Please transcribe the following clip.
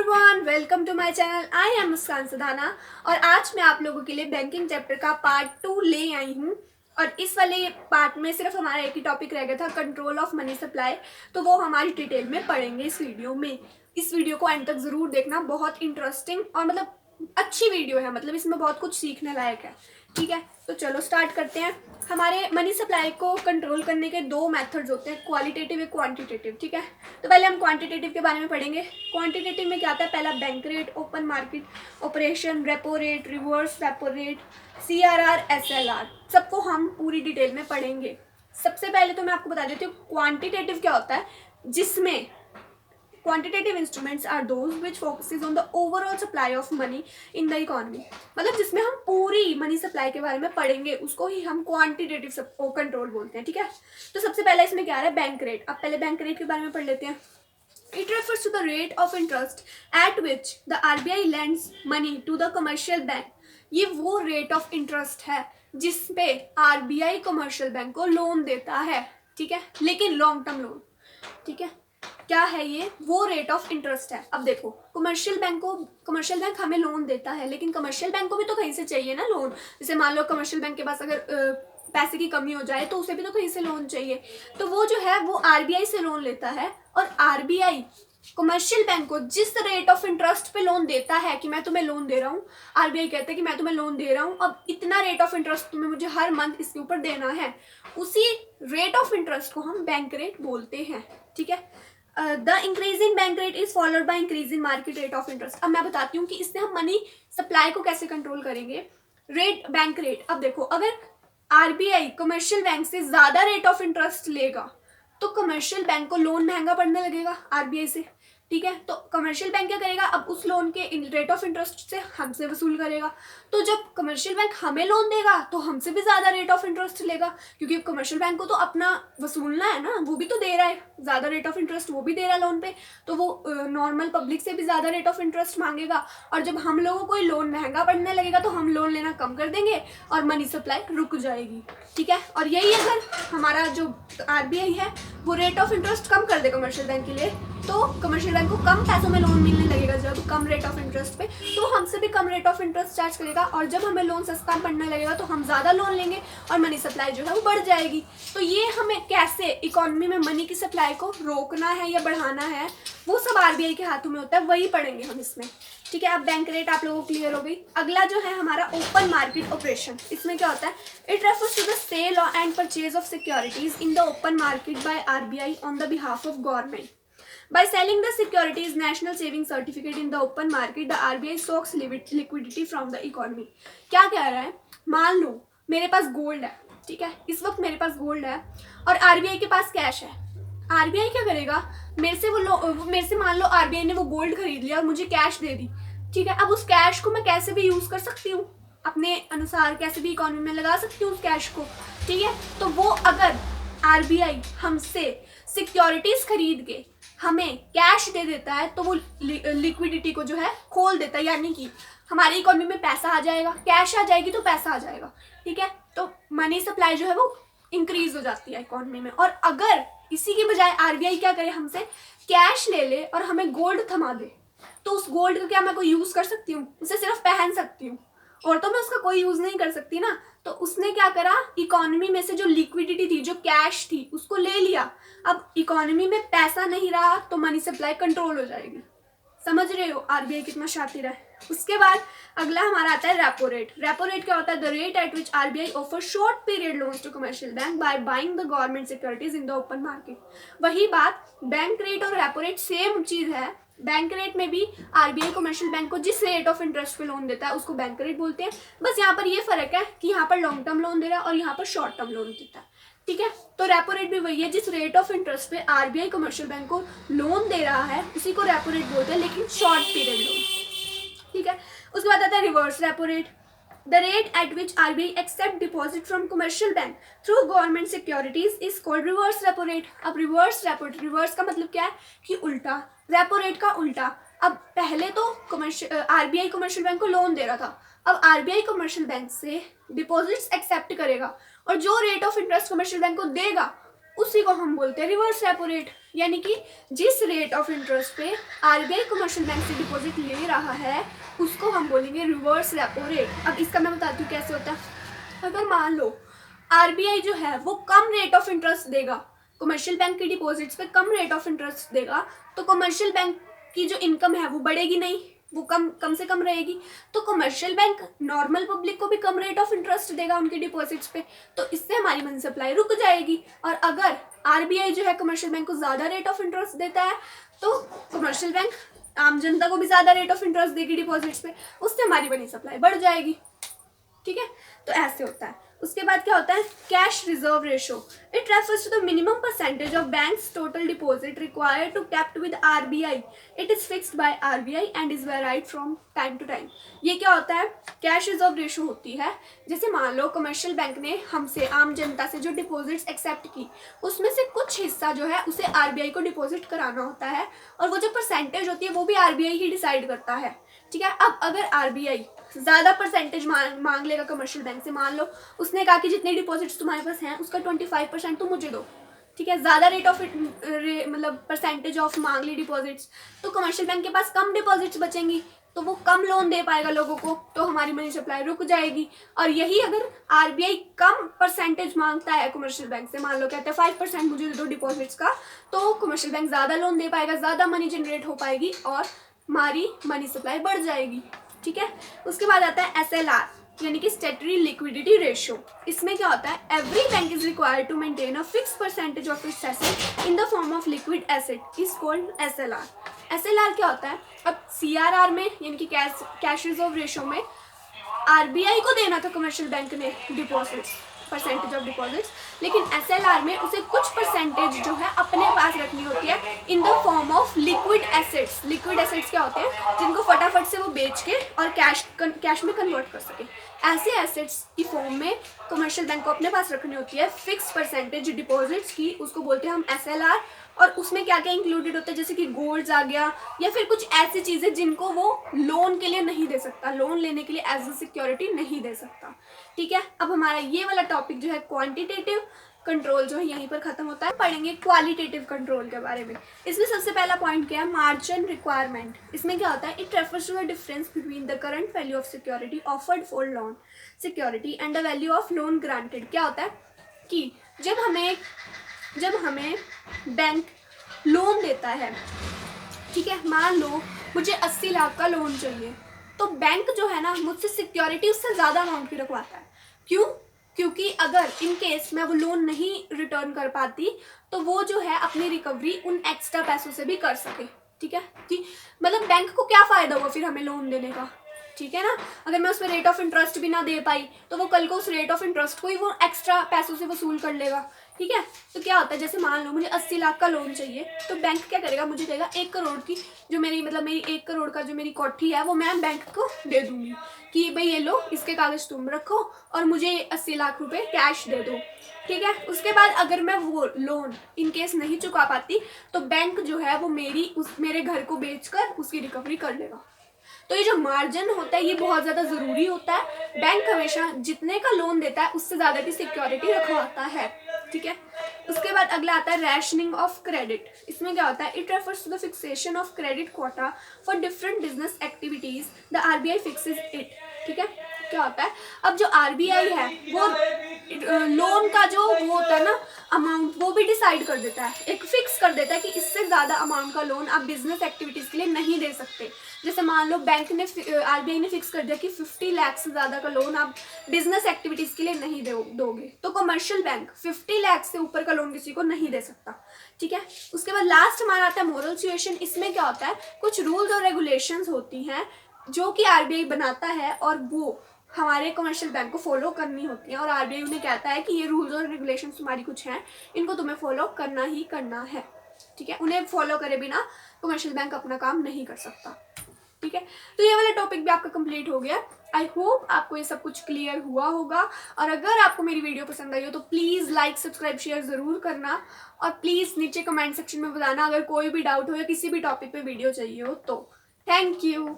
Everyone, welcome to my channel. I am Muskan Sadana और आज मैं आप लोगों के लिए बैंकिंग चैप्टर का पार्ट 2 ले आई हूँ। और इस वाले पार्ट में सिर्फ हमारा एक ही टॉपिक रह गया था, कंट्रोल ऑफ मनी सप्लाई। तो वो हमारी डिटेल में पढ़ेंगे इस वीडियो में। इस वीडियो को एंड तक ज़रूर देखना, बहुत इंटरेस्टिंग और मतलब अच्छी वीडियो है, मतलब इसमें बहुत कुछ सीखने लायक है। ठीक है, तो चलो स्टार्ट करते हैं। हमारे मनी सप्लाई को कंट्रोल करने के दो मेथड्स होते हैं, क्वालिटेटिव और क्वांटिटेटिव। ठीक है, तो पहले हम क्वांटिटेटिव के बारे में पढ़ेंगे। क्वांटिटेटिव में क्या आता है? पहला bank rate, open market operation, repo rate, reverse repo rate, CRR, SLR, सबको हम पूरी डिटेल में पढ़ेंगे। सबसे पहले तो मैं आपको बता देती हूँ क्वांटिटेटिव क्या होता है, जिसमें quantitative instruments are those which focuses on the overall supply of money in the economy। मतलब जिसमें हम पूरी मनी सप्लाई के बारे में पढ़ेंगे, उसको ही हम क्वांटिटेटिव कंट्रोल बोलते हैं। ठीक है, तो सबसे पहले इसमें क्या है? Bank rate. अब पहले बैंक रेट के बारे में पढ़ लेते हैं। It refers to the rate of interest at which the RBI lends money to the commercial bank। ये वो रेट ऑफ इंटरेस्ट है जिसपे RBI कमर्शियल बैंक को लोन देता है। ठीक है, लेकिन लॉन्ग टर्म लोन। ठीक है, क्या है ये? वो रेट ऑफ इंटरेस्ट है। अब देखो, कमर्शियल बैंक हमें लोन देता है, लेकिन कमर्शियल बैंक को भी तो कहीं से चाहिए ना लोन। जैसे मान लो कमर्शियल बैंक के पास अगर पैसे की कमी हो जाए तो उसे भी तो कहीं से लोन चाहिए। तो वो जो है वो RBI से लोन लेता है, और RBI कमर्शियल बैंक को जिस रेट ऑफ इंटरेस्ट पे लोन देता है कि मैं तुम्हें लोन दे रहा हूँ, RBI कहता है कि मैं तुम्हें लोन दे रहा हूँ, अब इतना रेट ऑफ इंटरेस्ट तुम्हें मुझे हर मंथ इसके ऊपर देना है, उसी रेट ऑफ इंटरेस्ट को हम बैंक रेट बोलते हैं। ठीक है, the increase in bank rate is followed by increase in market rate of interest. अब मैं बताती हूँ कि इससे हम मनी सप्लाई को कैसे कंट्रोल करेंगे। Rate, bank rate. अब देखो, अगर RBI कमर्शियल बैंक से ज्यादा रेट ऑफ इंटरेस्ट लेगा तो कमर्शियल बैंक को लोन महंगा पड़ने लगेगा RBI से। ठीक है, तो कमर्शियल बैंक क्या करेगा? अब उस लोन के रेट ऑफ इंटरेस्ट से हमसे वसूल करेगा। तो जब कमर्शियल बैंक हमें लोन देगा तो हमसे भी ज़्यादा रेट ऑफ इंटरेस्ट लेगा, क्योंकि कमर्शियल बैंक को तो अपना वसूलना है ना, वो भी तो दे रहा है ज़्यादा रेट ऑफ इंटरेस्ट, वो भी दे रहा है लोन पे, तो वो नॉर्मल पब्लिक से भी ज़्यादा रेट ऑफ इंटरेस्ट मांगेगा। और जब हम लोगों को लोन महंगा पड़ने लगेगा तो हम लोन लेना कम कर देंगे और मनी सप्लाई रुक जाएगी। ठीक है, और यही अगर हमारा जो RBI है वो रेट ऑफ इंटरेस्ट कम कर दे कमर्शियल बैंक के लिए, तो कमर्शियल बैंक को कम पैसों में लोन मिलने लगेगा जब कम रेट ऑफ इंटरेस्ट पे, तो हमसे भी कम रेट ऑफ इंटरेस्ट चार्ज करेगा। और जब हमें लोन सस्ता पड़ने लगेगा तो हम ज़्यादा लोन लेंगे और मनी सप्लाई जो है वो बढ़ जाएगी। तो ये हमें कैसे इकोनॉमी में मनी की सप्लाई को रोकना है या बढ़ाना है, वो सब RBI के हाथों में होता है, वही पढ़ेंगे हम इसमें। ठीक है, अब बैंक रेट आप लोगों को क्लियर हो गई। अगला जो है हमारा ओपन मार्केट ऑपरेशन। इसमें क्या होता है? It refers to the sale and purchase of securities in the open market by RBI on the behalf of government. By selling the securities national saving certificate in the open market, the RBI soaks liquidity from the economy। क्या कह रहा है? मान लो मेरे पास gold है, ठीक है, इस वक्त मेरे पास गोल्ड है और RBI के पास कैश है। RBI क्या करेगा? मेरे से मान लो RBI ने वो गोल्ड खरीद लिया और मुझे कैश दे दी। ठीक है, अब उस कैश को मैं कैसे भी यूज कर सकती हूँ, अपने अनुसार कैसे भी इकोनॉमी में लगा सकती हूँ उस कैश को। ठीक है, तो वो अगर RBI हमसे सिक्योरिटीज खरीद के हमें कैश दे देता है तो वो लिक्विडिटी को जो है खोल देता है, यानी कि हमारी इकोनॉमी में पैसा आ जाएगा, कैश आ जाएगी तो पैसा आ जाएगा। ठीक है, तो मनी सप्लाई जो है वो इंक्रीज हो जाती है इकोनॉमी में। और अगर इसी की बजाय RBI क्या करे, हमसे कैश ले ले और हमें गोल्ड थमा दे, तो उस गोल्ड को क्या मैं कोई यूज कर सकती हूँ? उसे सिर्फ पहन सकती हूँ और तो मैं उसका कोई यूज नहीं कर सकती ना। तो उसने क्या करा, इकोनॉमी में से जो लिक्विडिटी थी, जो कैश थी, उसको ले लिया। अब इकोनॉमी में पैसा नहीं रहा तो मनी सप्लाई कंट्रोल हो जाएगी। समझ रहे हो RBI कितना शातिर है। उसके बाद अगला हमारा आता है रेपो रेट। रेपो रेट क्या होता है? The rate at which RBI offer short period loans to commercial bank by buying the government securities in the open market. वही बात, बैंक रेट और रेपो रेट सेम चीज है। बैंक रेट में भी RBI कमर्शियल बैंक को जिस rate of interest पे लोन देता है उसको बैंक रेट बोलते हैं। बस यहाँ पर ये फर्क है कि यहाँ पर लॉन्ग टर्म लोन दे रहा है और यहाँ पर शॉर्ट टर्म लोन देता है। ठीक है, तो रेपो रेट भी वही है, जिस रेट ऑफ इंटरेस्ट पे RBI कमर्शियल बैंक को लोन दे रहा है उसी को रेपो रेट बोलते हैं, लेकिन शॉर्ट पीरियड लोन। ठीक है, उसके बाद आता है reverse repo rate. The rate at which RBI accept deposit from commercial bank through government securities is called reverse repo rate. अब रिवर्स रेपो रेट, रिवर्स का मतलब क्या है कि उल्टा, रेपो रेट का उल्टा। अब पहले तो RBI कमर्शियल बैंक को लोन दे रहा था, अब RBI कमर्शियल बैंक से डिपॉजिट्स एक्सेप्ट करेगा और जो rate of interest commercial bank को देगा उसी को हम बोलते हैं रिवर्स रेपो रेट। यानी कि जिस रेट ऑफ इंटरेस्ट पे आरबीआई कमर्शियल बैंक से डिपॉजिट ले रहा है उसको हम बोलेंगे रिवर्स रेपो रेट। अब इसका मैं बताती हूँ कैसे होता है। अगर मान लो आरबीआई जो है वो कम रेट ऑफ इंटरेस्ट देगा, कमर्शियल बैंक की डिपॉजिट्स पे कम रेट ऑफ इंटरेस्ट देगा, तो कमर्शियल बैंक की जो इनकम है वो बढ़ेगी नहीं, वो कम से कम रहेगी। तो कमर्शियल बैंक नॉर्मल पब्लिक को भी कम रेट ऑफ इंटरेस्ट देगा उनकी डिपॉजिट्स पे, तो इससे हमारी मनी सप्लाई रुक जाएगी। और अगर आरबीआई जो है कमर्शियल बैंक को ज़्यादा रेट ऑफ इंटरेस्ट देता है तो कमर्शियल बैंक आम जनता को भी ज़्यादा रेट ऑफ इंटरेस्ट देगी डिपॉजिट्स पे, उससे हमारी मनी सप्लाई बढ़ जाएगी। ठीक है, तो ऐसे होता है। उसके बाद क्या होता है, cash reserve ratio. It refers to the minimum percentage of banks total deposit required to kept with RBI. It is fixed by RBI and is varied from time to time. ये क्या होता है, कैश रिजर्व रेशो होती है। जैसे मान लो commercial bank ने हमसे आम जनता से जो डिपॉजिट्स एक्सेप्ट की उसमें से कुछ हिस्सा जो है उसे आरबीआई को डिपॉजिट कराना होता है, और वो जो परसेंटेज होती है वो भी आरबीआई ही डिसाइड करता है। ठीक है, अब अगर आरबीआई ज़्यादा परसेंटेज मांग लेगा कमर्शियल बैंक से, मान लो उसने कहा कि जितने डिपॉजिट्स तुम्हारे पास हैं उसका 25% तुम मुझे दो, ठीक है, ज़्यादा रेट ऑफ मतलब परसेंटेज ऑफ मांग ली डिपॉजिट्स, तो कमर्शियल बैंक के पास कम डिपॉजिट्स बचेंगी तो वो कम लोन दे पाएगा लोगों को, तो हमारी मनी सप्लाई रुक जाएगी। और यही अगर आरबीआई कम परसेंटेज मांगता है कमर्शियल बैंक से, मान लो कहते हैं 5% मुझे दो डिपॉजिट्स का, तो कमर्शियल बैंक ज़्यादा लोन दे पाएगा, ज़्यादा मनी जनरेट हो पाएगी और हमारी मनी सप्लाई बढ़ जाएगी। ठीक है, उसके बाद आता है एसएलआर यानी कि स्टैट्यूटरी लिक्विडिटी रेशियो। इसमें क्या होता है, every bank is required to maintain a fix percentage of its asset in the form of liquid asset is called SLR. SLR क्या होता है, अब सीआरआर में यानी कि कैश रिजर्व रेशियो में आरबीआई को देना था कमर्शियल बैंक ने डिपॉजिट्स, परसेंटेज ऑफ डिपॉजिट्स, लेकिन एसएलआर में उसे कुछ परसेंटेज जो है अपने पास रखनी होती है इन the form of liquid assets. Liquid assets क्या होते हैं, जिनको फटाफट से वो बेच के और कैश में कन्वर्ट कर सके। ऐसे एसेट्स की फॉर्म में कमर्शियल बैंक को अपने पास रखनी होती है फिक्स परसेंटेज डिपॉजिट्स की, उसको बोलते हैं हम एसएलआर। और उसमें क्या क्या इंक्लूडेड होता है, जैसे कि गोल्ड्स आ गया या फिर कुछ ऐसी चीज़ें जिनको वो लोन के लिए नहीं दे सकता, लोन लेने के लिए एज अ सिक्योरिटी नहीं दे सकता। ठीक है, अब हमारा ये वाला टॉपिक जो है क्वांटिटेटिव कंट्रोल जो है यहीं पर खत्म होता है। पढ़ेंगे क्वालिटेटिव कंट्रोल के बारे में। इसमें सबसे पहला पॉइंट क्या है, मार्जिन रिक्वायरमेंट। इसमें क्या होता है, it refers to the difference between the current value of security offered for loan security and the value of loan granted. क्या होता है कि जब हमें बैंक लोन देता है, ठीक है, मान लो मुझे 80 लाख का लोन चाहिए, तो बैंक जो है ना मुझसे सिक्योरिटी उससे ज़्यादा अमाउंट की रखवाता है। क्यों? क्योंकि अगर इन केस मैं वो लोन नहीं रिटर्न कर पाती तो वो जो है अपनी रिकवरी उन एक्स्ट्रा पैसों से भी कर सके। ठीक है, कि मतलब बैंक को क्या फ़ायदा हुआ फिर हमें लोन देने का, ठीक है ना। अगर मैं उसमें रेट ऑफ इंटरेस्ट भी ना दे पाई तो वो कल को उस रेट ऑफ इंटरेस्ट को ही वो एक्स्ट्रा पैसों से वसूल कर लेगा। ठीक है, तो क्या होता है, जैसे मान लो मुझे 80 लाख का लोन चाहिए, तो बैंक क्या करेगा, मुझे देगा 1 करोड़ की जो मेरी 1 करोड़ का जो मेरी कोठी है वो मैं बैंक को दे दूंगी कि भाई ये लो, इसके कागज तुम रखो और मुझे 80 लाख रुपए कैश दे दो। ठीक है, उसके बाद अगर मैं वो लोन इन केस नहीं चुका पाती तो बैंक जो है वो मेरे घर को बेचकर उसकी रिकवरी कर लेगा। तो ये जो मार्जिन होता है ये बहुत ज़्यादा ज़रूरी होता है। बैंक हमेशा जितने का लोन देता है उससे ज़्यादा की सिक्योरिटी रखवाता है। ठीक है, उसके बाद अगला आता है रैशनिंग ऑफ क्रेडिट। इसमें क्या होता है, it refers to the fixation of credit quota for different business activities the RBI fixes it. ठीक है, क्या होता है, अब जो आरबीआई है वो लोन का जो वो होता है ना अमाउंट, वो भी डिसाइड कर देता है, एक फिक्स कर देता है कि इससे ज़्यादा अमाउंट का लोन आप बिजनेस एक्टिविटीज़ के लिए नहीं दे सकते। जैसे मान लो बैंक ने आरबीआई ने फिक्स कर दिया कि 50 लाख से ज़्यादा का लोन आप बिजनेस एक्टिविटीज़ के लिए नहीं दोगे, तो कमर्शियल बैंक 50 लाख से ऊपर का लोन किसी को नहीं दे सकता। ठीक है, उसके बाद लास्ट हमारा आता है मोरल सिचुएशन। इसमें क्या होता है, कुछ रूल्स और रेगुलेशंस होती हैं जो कि आरबीआई बनाता है और वो हमारे कमर्शियल बैंक को फॉलो करनी होती है, और आरबीआई उन्हें कहता है कि ये रूल्स और रेगुलेशंस तुम्हारी कुछ हैं, इनको तुम्हें फॉलो करना ही करना है। ठीक है, उन्हें फॉलो करे बिना कमर्शियल बैंक अपना काम नहीं कर सकता। ठीक है, तो ये वाला टॉपिक भी आपका कंप्लीट हो गया। आई होप आपको ये सब कुछ क्लियर हुआ होगा, और अगर आपको मेरी वीडियो पसंद आई हो तो प्लीज़ लाइक सब्सक्राइब शेयर ज़रूर करना, और प्लीज़ नीचे कमेंट सेक्शन में बताना अगर कोई भी डाउट हो या किसी भी टॉपिक पे वीडियो चाहिए हो तो। Thank you.